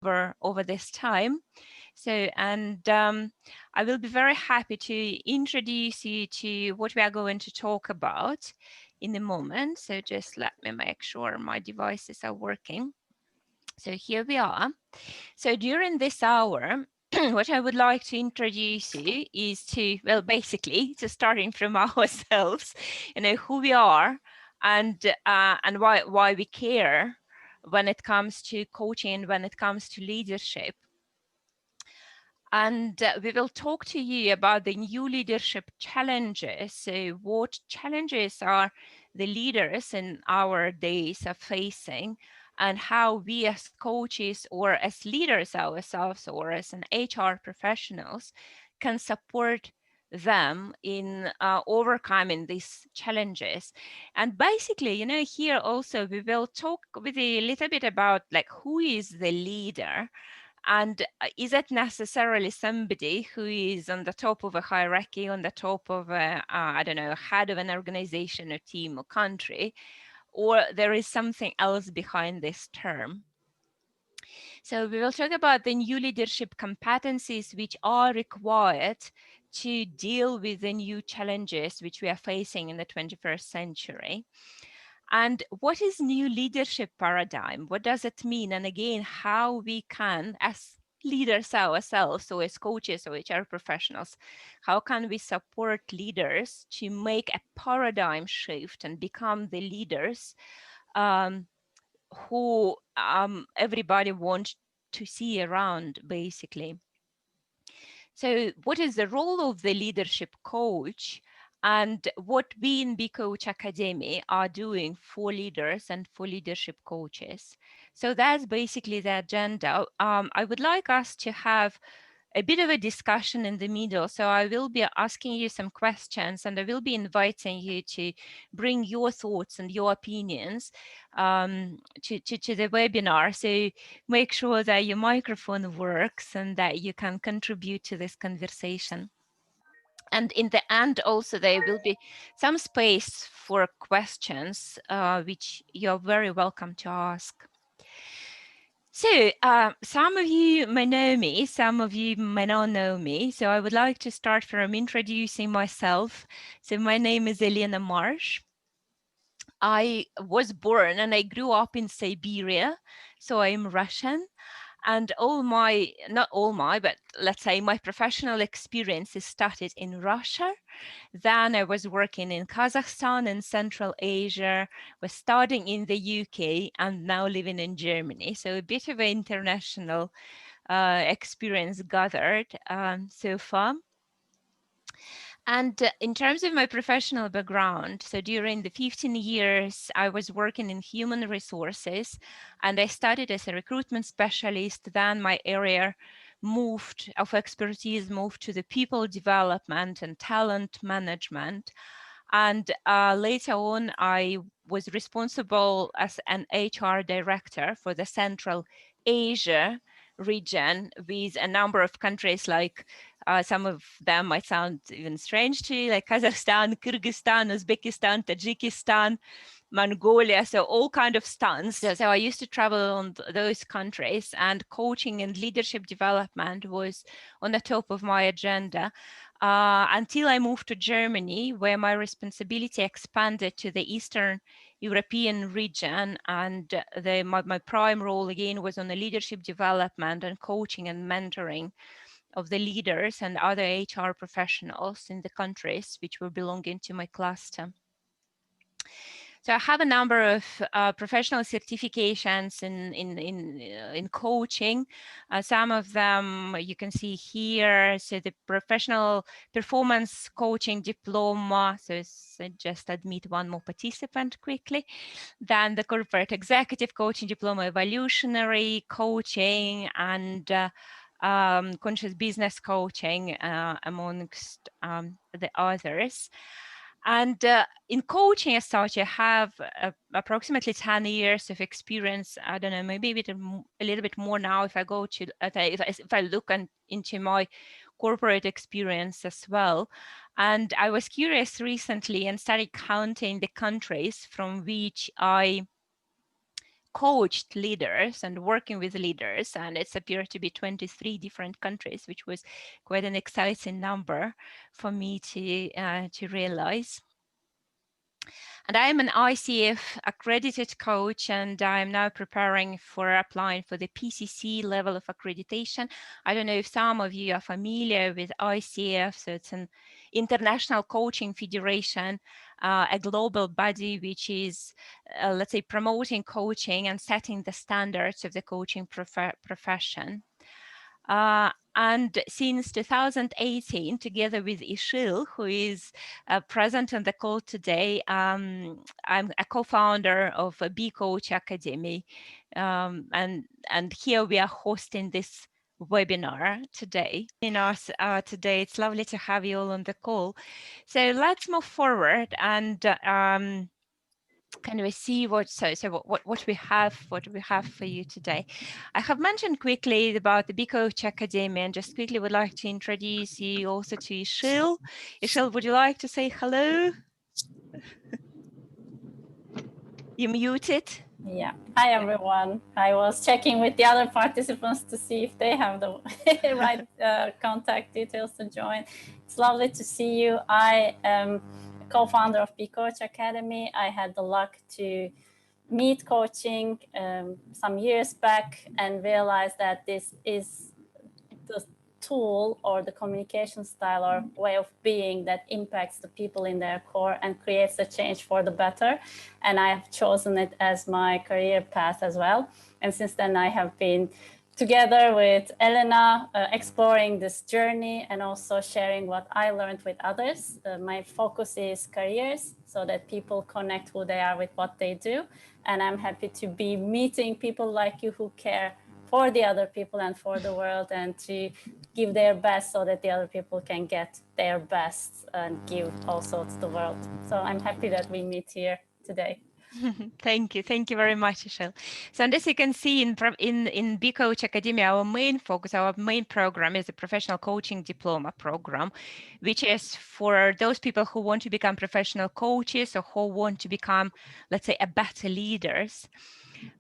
over this time. So, and I will be very happy to introduce you to what we are going to talk about in a moment. So just let me make sure my devices are working. So here we are. So during this hour, what I would like to introduce you is to, well, basically, to starting from ourselves, who we are and why we care when it comes to coaching, when it comes to leadership. And we will talk to you about the new leadership challenges. So what challenges are the leaders in our days are facing, and how we as coaches or as leaders ourselves or as an HR professionals can support them in overcoming these challenges. And basically, here also we will talk with a little bit about like who is the leader, and is it necessarily somebody who is on the top of a hierarchy, on the top of a, I don't know, head of an organization or team or country, or there is something else behind this term? So we will talk about the new leadership competencies which are required to deal with the new challenges which we are facing in the 21st century. And what is new leadership paradigm? What does it mean? And again, how we can, as leaders ourselves, or as coaches or HR professionals, how can we support leaders to make a paradigm shift and become the leaders who everybody wants to see around, basically. So what is the role of the leadership coach, and what we in Be Coach Academy are doing for leaders and for leadership coaches? So that's basically the agenda. I would like us to have a bit of a discussion in the middle. So I will be asking you some questions, and I will be inviting you to bring your thoughts and your opinions to the webinar. So make sure that your microphone works and that you can contribute to this conversation. And in the end, also, there will be some space for questions, which you're very welcome to ask. So some of you may know me, some of you may not know me. So I would like to start from introducing myself. So my name is Elena Marsh. I was born and I grew up in Siberia, so I'm Russian. And not all my, but let's say my professional experiences started in Russia. Then I was working in Kazakhstan and Central Asia, was studying in the UK, and now living in Germany. So a bit of an international experience gathered so far. And in terms of my professional background, so during the 15 years, I was working in human resources, and I started as a recruitment specialist. Then my area of expertise moved to the people development and talent management. And later on, I was responsible as an HR director for the Central Asia region with a number of countries, like some of them might sound even strange to you, like Kazakhstan, Kyrgyzstan, Uzbekistan, Tajikistan, Mongolia, so all kind of stans. So I used to travel on those countries, and coaching and leadership development was on the top of my agenda until I moved to Germany, where my responsibility expanded to the Eastern European region, and my prime role again was on the leadership development and coaching and mentoring of the leaders and other HR professionals in the countries which were belonging to my cluster. So I have a number of professional certifications in coaching. Some of them you can see here. So the professional performance coaching diploma. So just admit one more participant quickly. Then the corporate executive coaching diploma, evolutionary coaching, and conscious business coaching, amongst the others. And in coaching as such, I have approximately 10 years of experience. I don't know, maybe a little bit more now if I go to, if I look into my corporate experience as well. And I was curious recently and started counting the countries from which I coached leaders and working with leaders, and it's appeared to be 23 different countries, which was quite an exciting number for me to realize. And I am an ICF accredited coach, and I'm now preparing for applying for the PCC level of accreditation. I don't know if some of you are familiar with ICF, so it's an international coaching federation, a global body which is, let's say, promoting coaching and setting the standards of the coaching profession. And since 2018, together with Ishil, who is present on the call today, I'm a co-founder of a B Coach Academy. And here we are hosting this webinar today. Today, it's lovely to have you all on the call. So let's move forward and kind of see what we have for you today. I have mentioned quickly about the B Coach Academy, and just quickly would like to introduce you also to Ishil. Ishil, would you like to say hello? You muted. Yeah. Hi, everyone. I was checking with the other participants to see if they have the right contact details to join. It's lovely to see you. I am co-founder of B Coach Academy. I had the luck to meet coaching some years back and realized that this is the tool or the communication style or way of being that impacts the people in their core and creates a change for the better. And I have chosen it as my career path as well. And since then, I have been together with Elena, exploring this journey and also sharing what I learned with others. My focus is careers, so that people connect who they are with what they do. And I'm happy to be meeting people like you who care for the other people and for the world, and to give their best so that the other people can get their best and give also to the world. So I'm happy that we meet here today. Thank you very much, Ishil. So, and as you can see in B Coach Academy, our main focus, our main program is a professional coaching diploma program, which is for those people who want to become professional coaches or who want to become, let's say, a better leaders.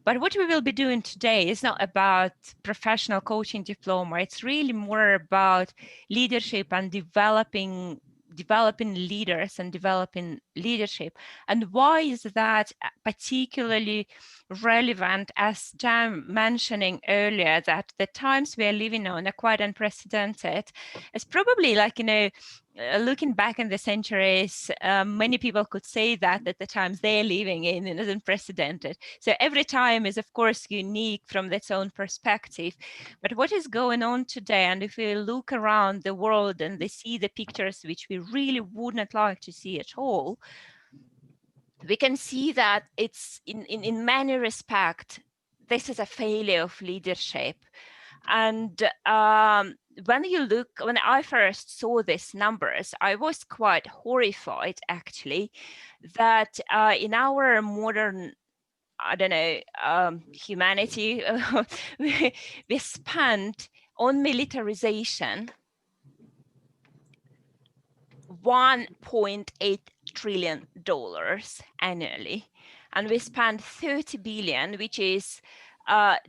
But what we will be doing today is not about professional coaching diploma. It's really more about leadership and developing leaders and developing leadership. And why is that particularly relevant? As Jan mentioning earlier, that the times we are living on are quite unprecedented. It's probably like, looking back in the centuries, many people could say that the times they're living in is unprecedented. So every time is, of course, unique from its own perspective. But what is going on today, and if we look around the world and they see the pictures which we really would not like to see at all, we can see that it's in many respects, this is a failure of leadership. And when I first saw these numbers, I was quite horrified, actually, that in our modern, I don't know, humanity, we spent on militarization $1.8 trillion annually, and we spend 30 billion, which is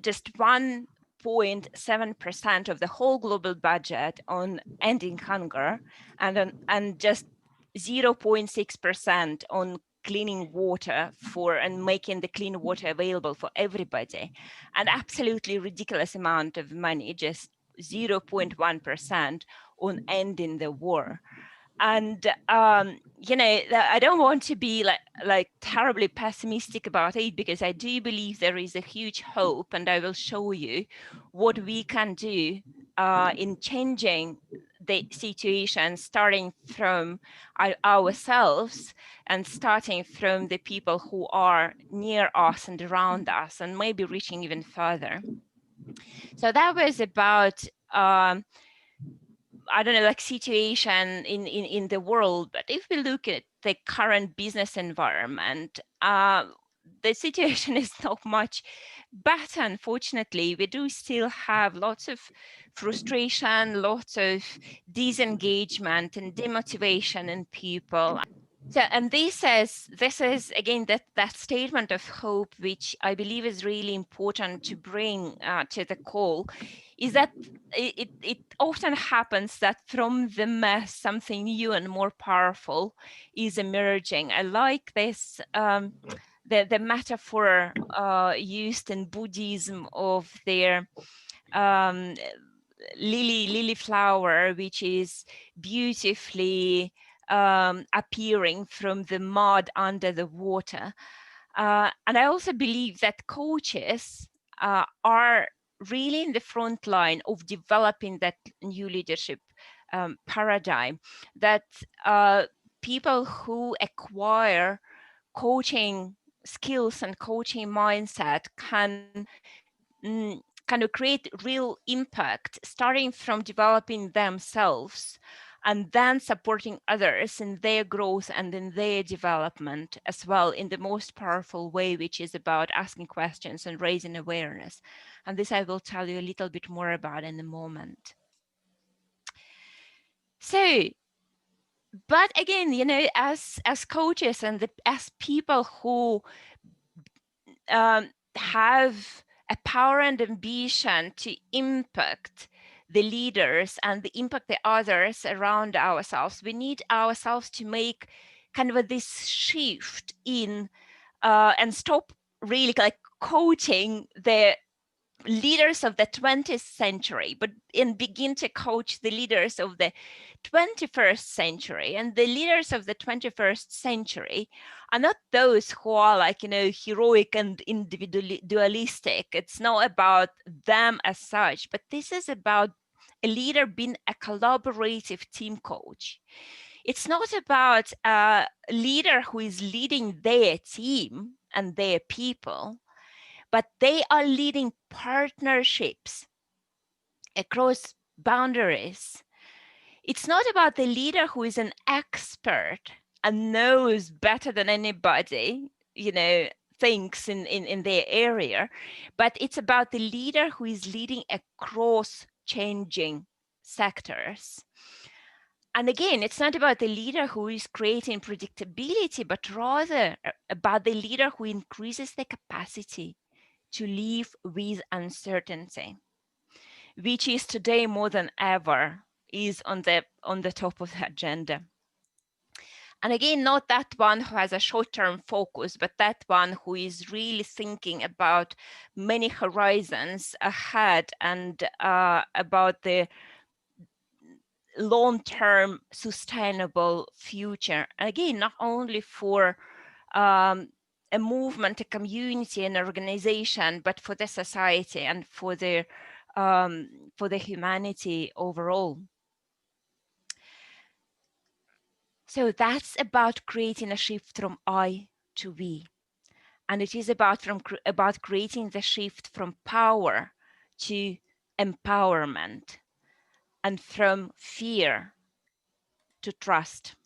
just 1.7% of the whole global budget on ending hunger, and just 0.6% on cleaning water and making the clean water available for everybody. An absolutely ridiculous amount of money, just 0.1% on ending the war. And I don't want to be like terribly pessimistic about it, because I do believe there is a huge hope, and I will show you what we can do in changing the situation, starting from ourselves and starting from the people who are near us and around us, and maybe reaching even further. So that was about I don't know, like situation in the world. But if we look at the current business environment, the situation is not much better, unfortunately. We do still have lots of frustration, lots of disengagement and demotivation in people. So, and this is again that statement of hope, which I believe is really important to bring to the call, is that it often happens that from the mess something new and more powerful is emerging. I like this the metaphor used in Buddhism of their um, lily flower, which is beautifully appearing from the mud under the water. And I also believe that coaches are really in the front line of developing that new leadership paradigm, that people who acquire coaching skills and coaching mindset can kind of create real impact, starting from developing themselves and then supporting others in their growth and in their development as well, in the most powerful way, which is about asking questions and raising awareness. And this I will tell you a little bit more about in a moment. So, but again, you know, as coaches and as people who have a power and ambition to impact the leaders and the impact the others around ourselves, we need ourselves to make kind of this shift in and stop really like coaching the leaders of the 20th century, but and begin to coach the leaders of the 21st century. And the leaders of the 21st century are not those who are like, you know, heroic and individualistic. It's not about them as such, but this is about a leader being a collaborative team coach. It's not about a leader who is leading their team and their people, but they are leading partnerships across boundaries. It's not about the leader who is an expert and knows better than anybody, you know, things in their area, but it's about the leader who is leading across changing sectors. And again, it's not about the leader who is creating predictability, but rather about the leader who increases the capacity to live with uncertainty, which is today more than ever is on the top of the agenda. And again, not that one who has a short-term focus, but that one who is really thinking about many horizons ahead and about the long-term sustainable future. Again, not only for a movement, a community, an organization, but for the society and for the humanity overall. So that's about creating a shift from I to we, and it is about creating the shift from power to empowerment, and from fear to trust.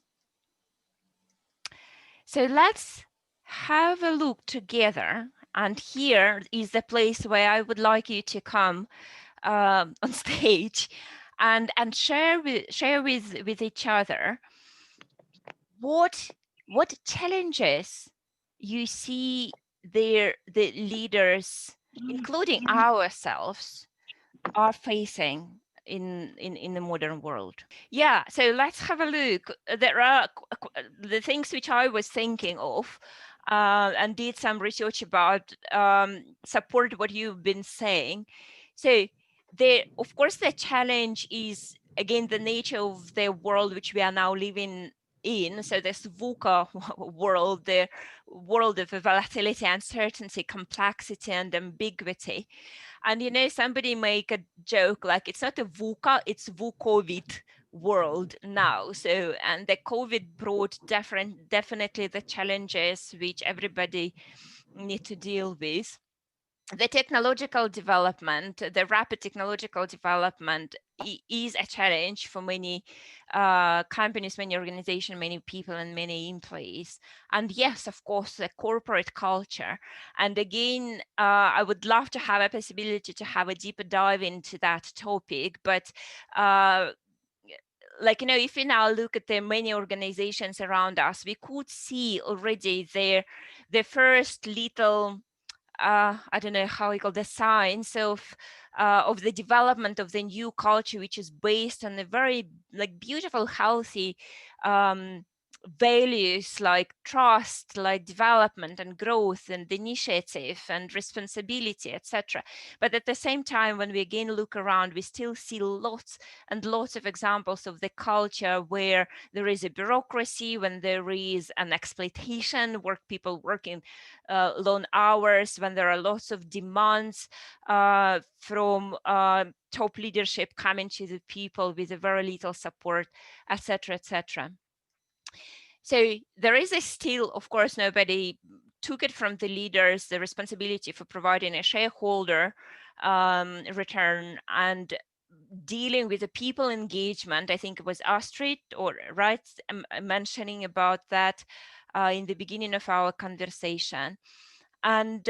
So let's have a look together. And here is the place where I would like you to come on stage and share with each other what challenges you see the leaders, including ourselves, are facing in the modern world. Yeah, so let's have a look. There are the things which I was thinking of and did some research about, support what you've been saying. So of course, the challenge is, again, the nature of the world which we are now living in. So this VUCA world, the world of volatility, uncertainty, complexity, and ambiguity. And, you know, somebody make a joke like it's not a VUCA, it's VUCOVID world now. So, and the COVID brought definitely the challenges which everybody need to deal with. The technological development, the rapid technological development is a challenge for many companies, many organizations, many people, and many employees. And yes, of course, the corporate culture. And again, I would love to have a possibility to have a deeper dive into that topic, but like, if we now look at the many organizations around us, we could see already the first little, I don't know how you call the signs of the development of the new culture, which is based on a very like beautiful, healthy values like trust, like development and growth and initiative and responsibility, etc. But at the same time, when we again look around, we still see lots and lots of examples of the culture where there is a bureaucracy, when there is an exploitation, work people working long hours, when there are lots of demands from top leadership coming to the people with a very little support, etc., etc. So there is a still, of course, nobody took it from the leaders, the responsibility for providing a shareholder return and dealing with the people engagement. I think it was Astrid or right mentioning about that in the beginning of our conversation. And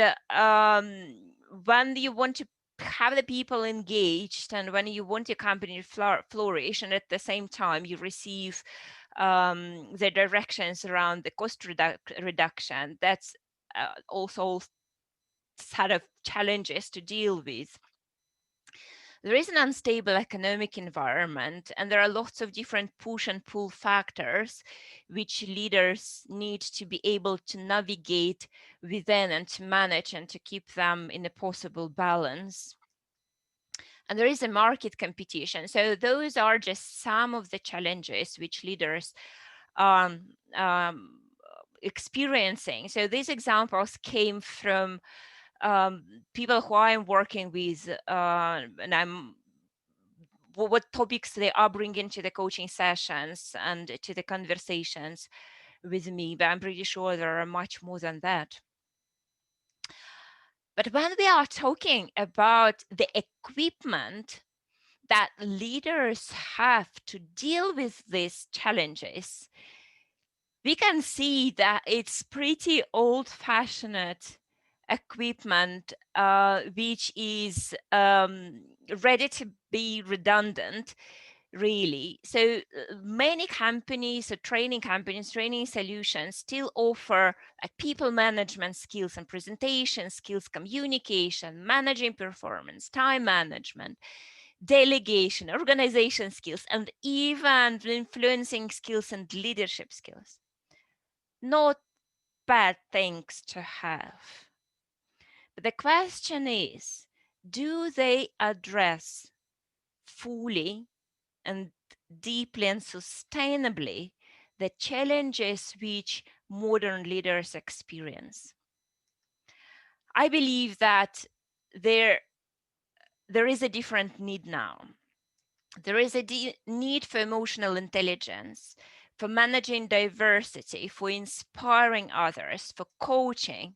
when you want to have the people engaged and when you want your company to flourish, and at the same time you receive the directions around the cost reduction, that's also set of challenges to deal with. There is an unstable economic environment, and there are lots of different push and pull factors which leaders need to be able to navigate within and to manage and to keep them in a possible balance. And there is a market competition. So those are just some of the challenges which leaders are experiencing. So these examples came from people who I'm working with, and I'm what topics they are bringing to the coaching sessions and to the conversations with me, but I'm pretty sure there are much more than that. But when we are talking about the equipment that leaders have to deal with these challenges, we can see that it's pretty old-fashioned equipment, which is ready to be redundant, really. So many companies, training companies, training solutions still offer people management skills and presentation skills, communication, managing performance, time management, delegation, organization skills, and even influencing skills and leadership skills. Not bad things to have. But the question is, do they address fully and deeply and sustainably the challenges which modern leaders experience? I believe that there is a different need now. There is a need for emotional intelligence, for managing diversity, for inspiring others, for coaching,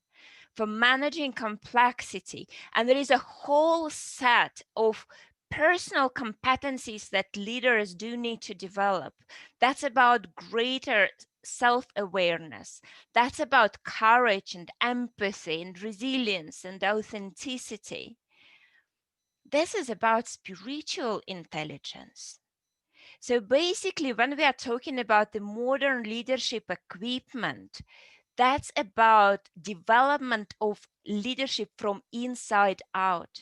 for managing complexity. And there is a whole set of personal competencies that leaders do need to develop. That's about greater self-awareness. That's about courage and empathy and resilience and authenticity. This is about spiritual intelligence. So basically, when we are talking about the modern leadership equipment, that's about development of leadership from inside out.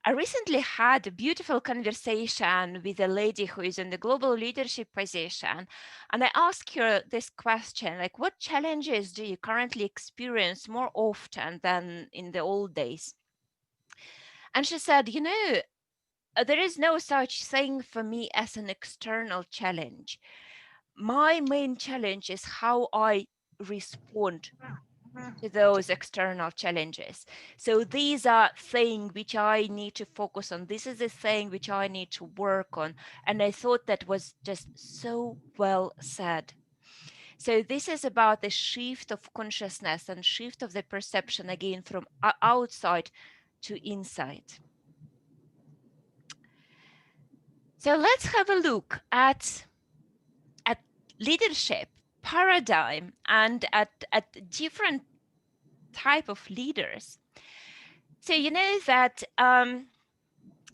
I recently had a beautiful conversation with a lady who is in the global leadership position, and I asked her this question, like, what challenges do you currently experience more often than in the old days? And she said, there is no such thing for me as an external challenge. My main challenge is how I respond to those external challenges. So these are things which I need to focus on. This is a thing which I need to work on. And I thought that was just so well said. So this is about the shift of consciousness and shift of the perception again from outside to inside. So let's have a look at leadership paradigm and at different type of leaders. So you know that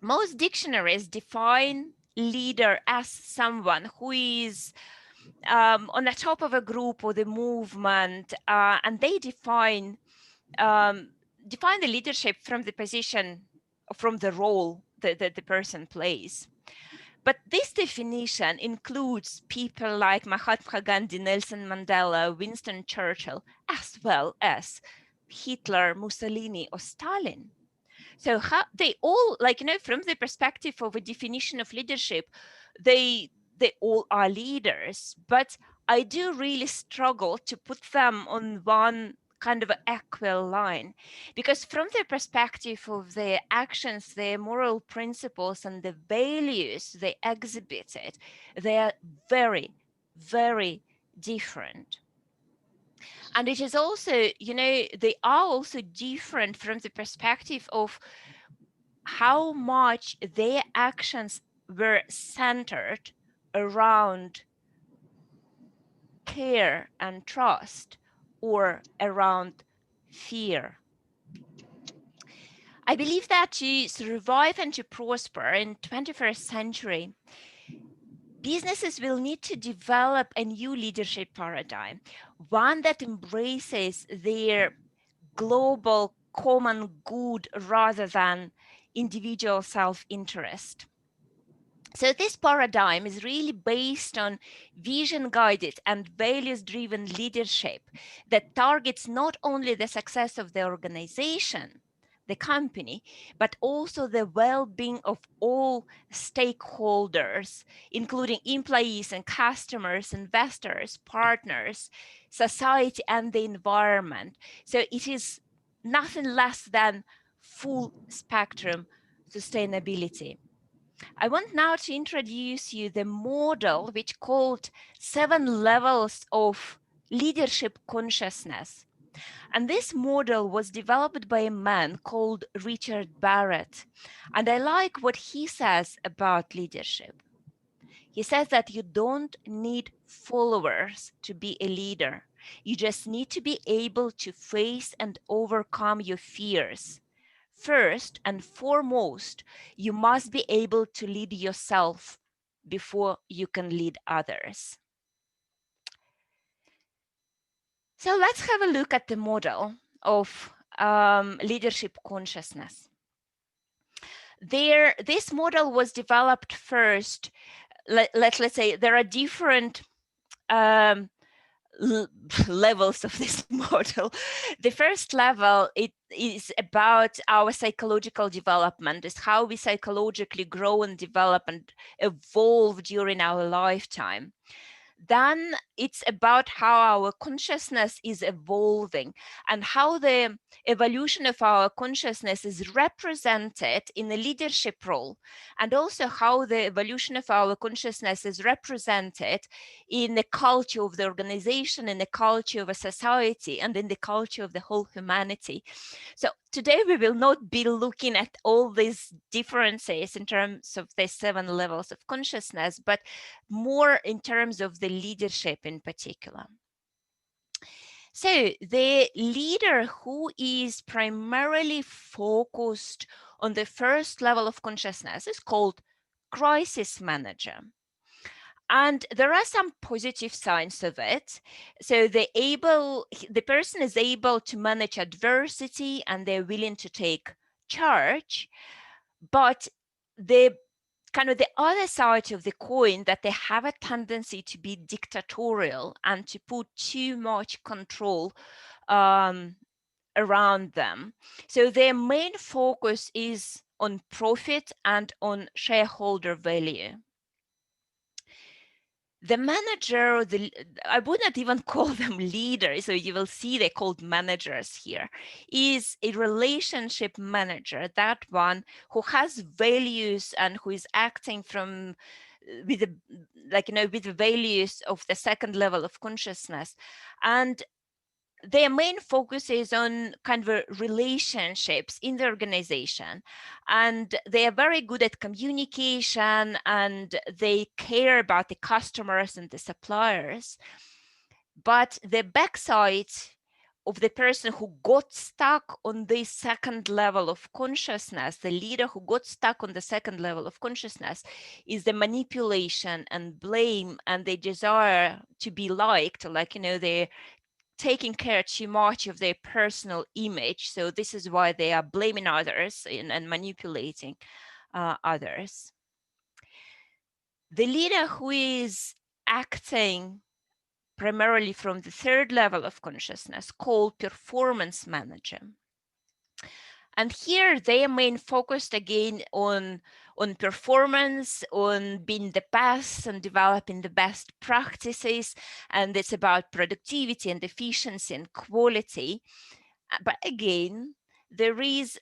most dictionaries define leader as someone who is on the top of a group or the movement, and they define the leadership from the position, from the role that the person plays. But this definition includes people like Mahatma Gandhi, Nelson Mandela, Winston Churchill, as well as Hitler, Mussolini, or Stalin. So how they all, like, from the perspective of a definition of leadership, they all are leaders, but I do really struggle to put them on one kind of equal line, because from the perspective of their actions, their moral principles, and the values they exhibited, they are very, very different. And it is also, they are also different from the perspective of how much their actions were centered around care and trust or around fear. I believe that to survive and to prosper in 21st century, businesses will need to develop a new leadership paradigm, one that embraces their global common good rather than individual self-interest. So this paradigm is really based on vision-guided and values-driven leadership that targets not only the success of the organization, the company, but also the well-being of all stakeholders, including employees and customers, investors, partners, society, and the environment. So it is nothing less than full spectrum sustainability. I want now to introduce you the model which called 7 levels of leadership consciousness. And this model was developed by a man called Richard Barrett. And I like what he says about leadership. He says that you don't need followers to be a leader. You just need to be able to face and overcome your fears. First and foremost, you must be able to lead yourself before you can lead others. So let's have a look at the model of leadership consciousness. This model was developed first. Let's say there are different levels of this model. The first level, it is about our psychological development, is how we psychologically grow and develop and evolve during our lifetime. Then it's about how our consciousness is evolving and how the evolution of our consciousness is represented in a leadership role, and also how the evolution of our consciousness is represented in the culture of the organization, in the culture of a society, and in the culture of the whole humanity. So today we will not be looking at all these differences in terms of the 7 levels of consciousness, but more in terms of the leadership in particular. So the leader who is primarily focused on the first level of consciousness is called crisis manager. And there are some positive signs of it. So the person is able to manage adversity and they're willing to take charge. But the kind of the other side of the coin, that they have a tendency to be dictatorial and to put too much control around them. So their main focus is on profit and on shareholder value. The manager, I would not even call them leaders, so you will see they're called managers here, is a relationship manager, that one who has values and who is acting from with the values of the second level of consciousness. And their main focus is on kind of relationships in the organization, and they are very good at communication and they care about the customers and the suppliers. But the backside of the person who got stuck on this second level of consciousness, the leader who got stuck on the second level of consciousness, is the manipulation and blame and the desire to be liked, like, they're taking care too much of their personal image. So this is why they are blaming others and manipulating others. The leader who is acting primarily from the third level of consciousness, called performance manager. And here they are main focused again on performance, on being the best and developing the best practices. And it's about productivity and efficiency and quality. But again, there is,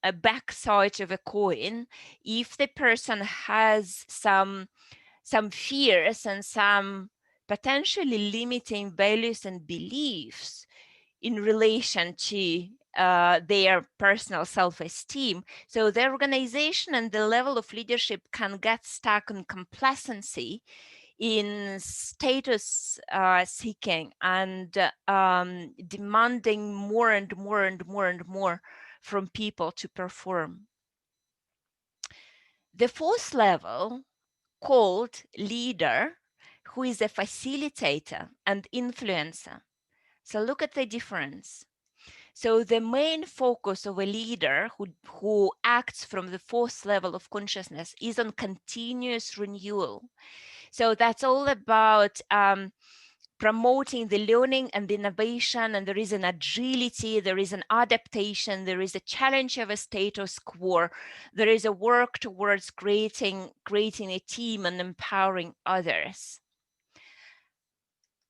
a backside of a coin. If the person has some fears and some potentially limiting values and beliefs in relation to their personal self-esteem. So the organization and the level of leadership can get stuck in complacency, in status seeking, and demanding more and more and more and more from people to perform. The fourth level, called leader, who is a facilitator and influencer. So look at the difference. So the main focus of a leader who acts from the fourth level of consciousness is on continuous renewal. So that's all about promoting the learning and the innovation, and there is an agility, there is an adaptation, there is a challenge of a status quo, there is a work towards creating a team and empowering others.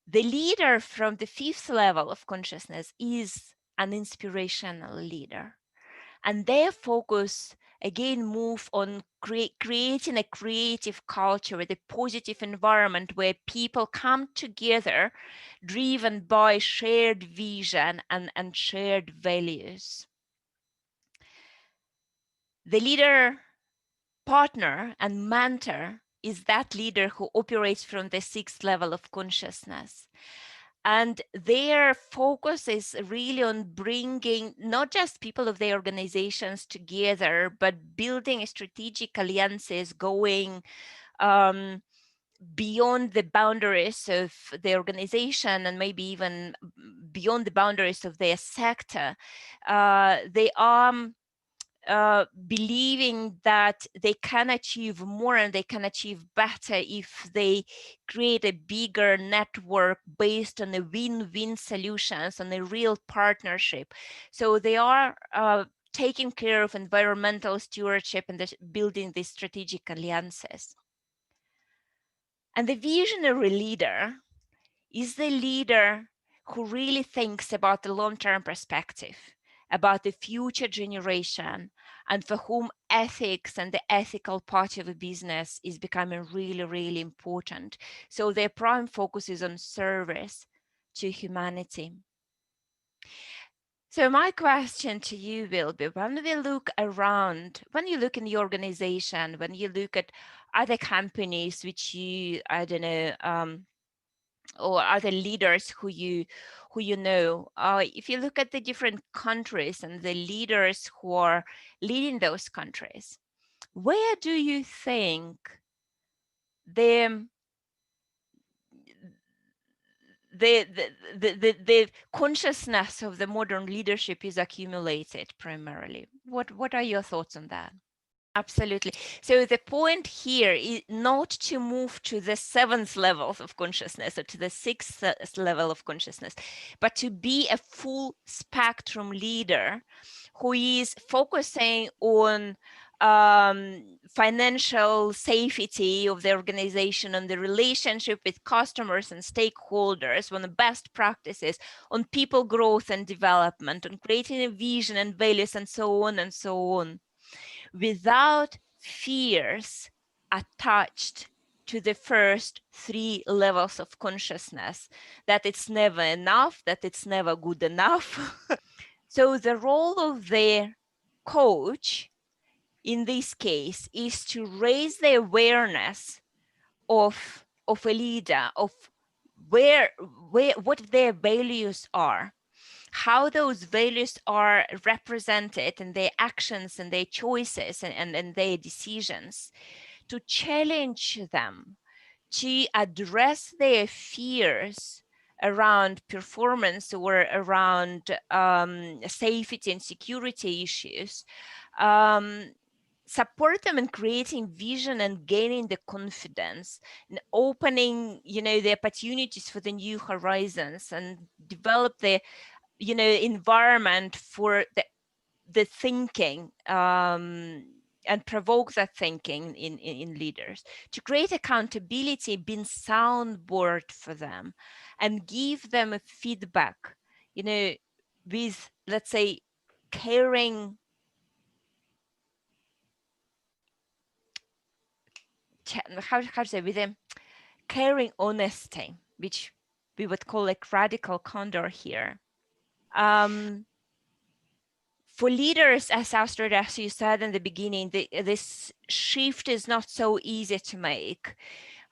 The leader from the fifth level of consciousness is an inspirational leader, and their focus again move on creating a creative culture with a positive environment where people come together driven by shared vision and shared values. The leader partner and mentor is that leader who operates from the sixth level of consciousness. And their focus is really on bringing not just people of their organizations together, but building strategic alliances, going beyond the boundaries of the organization and maybe even beyond the boundaries of their sector. They are believing that they can achieve more and they can achieve better if they create a bigger network based on a win-win solutions and a real partnership. So they are taking care of environmental stewardship and building these strategic alliances. And the visionary leader is the leader who really thinks about the long-term perspective, about the future generation, and for whom ethics and the ethical part of a business is becoming really, really important. So their prime focus is on service to humanity. So my question to you will be, when we look around, when you look in the organization, when you look at other companies which you, I don't know, or other leaders who you know, if you look at the different countries and the leaders who are leading those countries, where do you think the consciousness of the modern leadership is accumulated primarily? What are your thoughts on that? Absolutely. So the point here is not to move to the seventh level of consciousness or to the sixth level of consciousness, but to be a full spectrum leader who is focusing on financial safety of the organization, on the relationship with customers and stakeholders, on the best practices, on people growth and development, on creating a vision and values, and so on and so on, without fears attached to the first three levels of consciousness, that it's never enough, that it's never good enough. So the role of the coach in this case is to raise the awareness of a leader, of what their values are, how those values are represented in their actions and their choices and their decisions, to challenge them, to address their fears around performance or around safety and security issues, um, support them in creating vision and gaining the confidence and opening, the opportunities for the new horizons, and develop the, environment for the thinking, and provoke that thinking in leaders, to create accountability, being soundboard for them, and give them a feedback, with, let's say, caring, how to say, with a caring honesty, which we would call like radical candor here. Um, for leaders, as Astrid, as you said in the beginning, this shift is not so easy to make.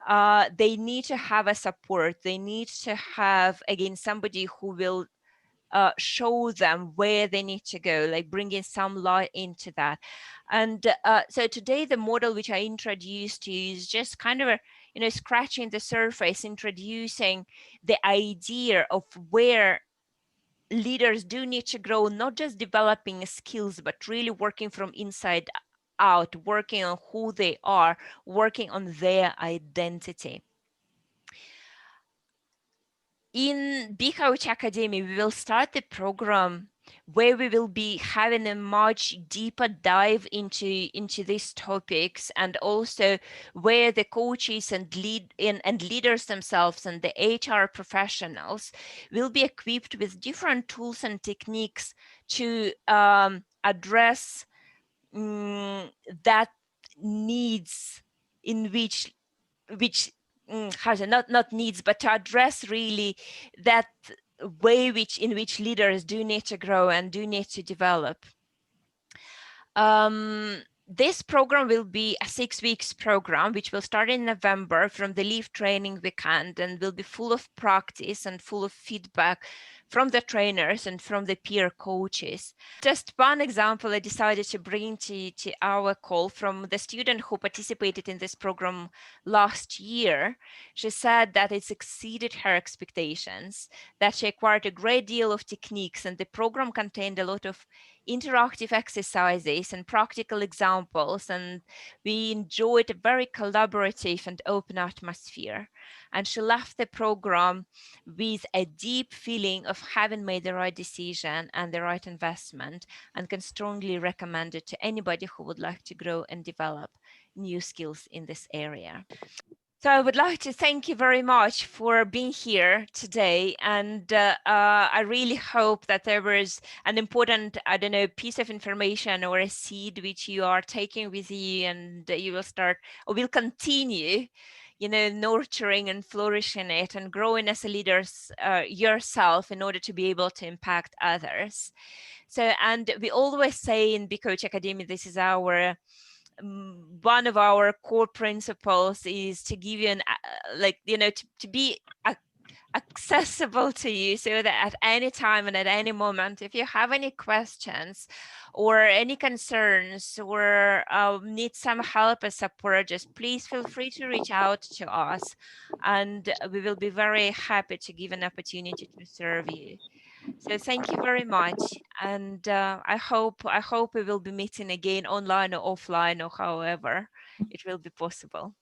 They need to have a support. They need to have, again, somebody who will show them where they need to go, like bringing some light into that. And so today, the model which I introduced to you is just kind of scratching the surface, introducing the idea of where leaders do need to grow, not just developing skills, but really working from inside out, working on who they are, working on their identity. In Big Coach Academy, we will start the program where we will be having a much deeper dive into these topics, and also where the coaches and leaders themselves and the HR professionals will be equipped with different tools and techniques to address that needs in which how to not needs, but to address really that way in which leaders do need to grow and do need to develop. This program will be a 6 weeks program, which will start in November from the Leaf training weekend, and will be full of practice and full of feedback from the trainers and from the peer coaches. Just one example I decided to bring to our call from the student who participated in this program last year. She said that it's exceeded her expectations, that she acquired a great deal of techniques, and the program contained a lot of interactive exercises and practical examples, and we enjoyed a very collaborative and open atmosphere. And she left the program with a deep feeling of having made the right decision and the right investment, and can strongly recommend it to anybody who would like to grow and develop new skills in this area. So I would like to thank you very much for being here today, and I really hope that there was an important, piece of information or a seed which you are taking with you, and you will start or will continue, nurturing and flourishing it and growing as a leader yourself in order to be able to impact others. So, and we always say in Big Coach Academy, this is our one of our core principles is to give you an to be accessible to you, so that at any time and at any moment, if you have any questions or any concerns or need some help or support, just please feel free to reach out to us, and we will be very happy to give an opportunity to serve you. So thank you very much, and I hope we will be meeting again online or offline or however it will be possible.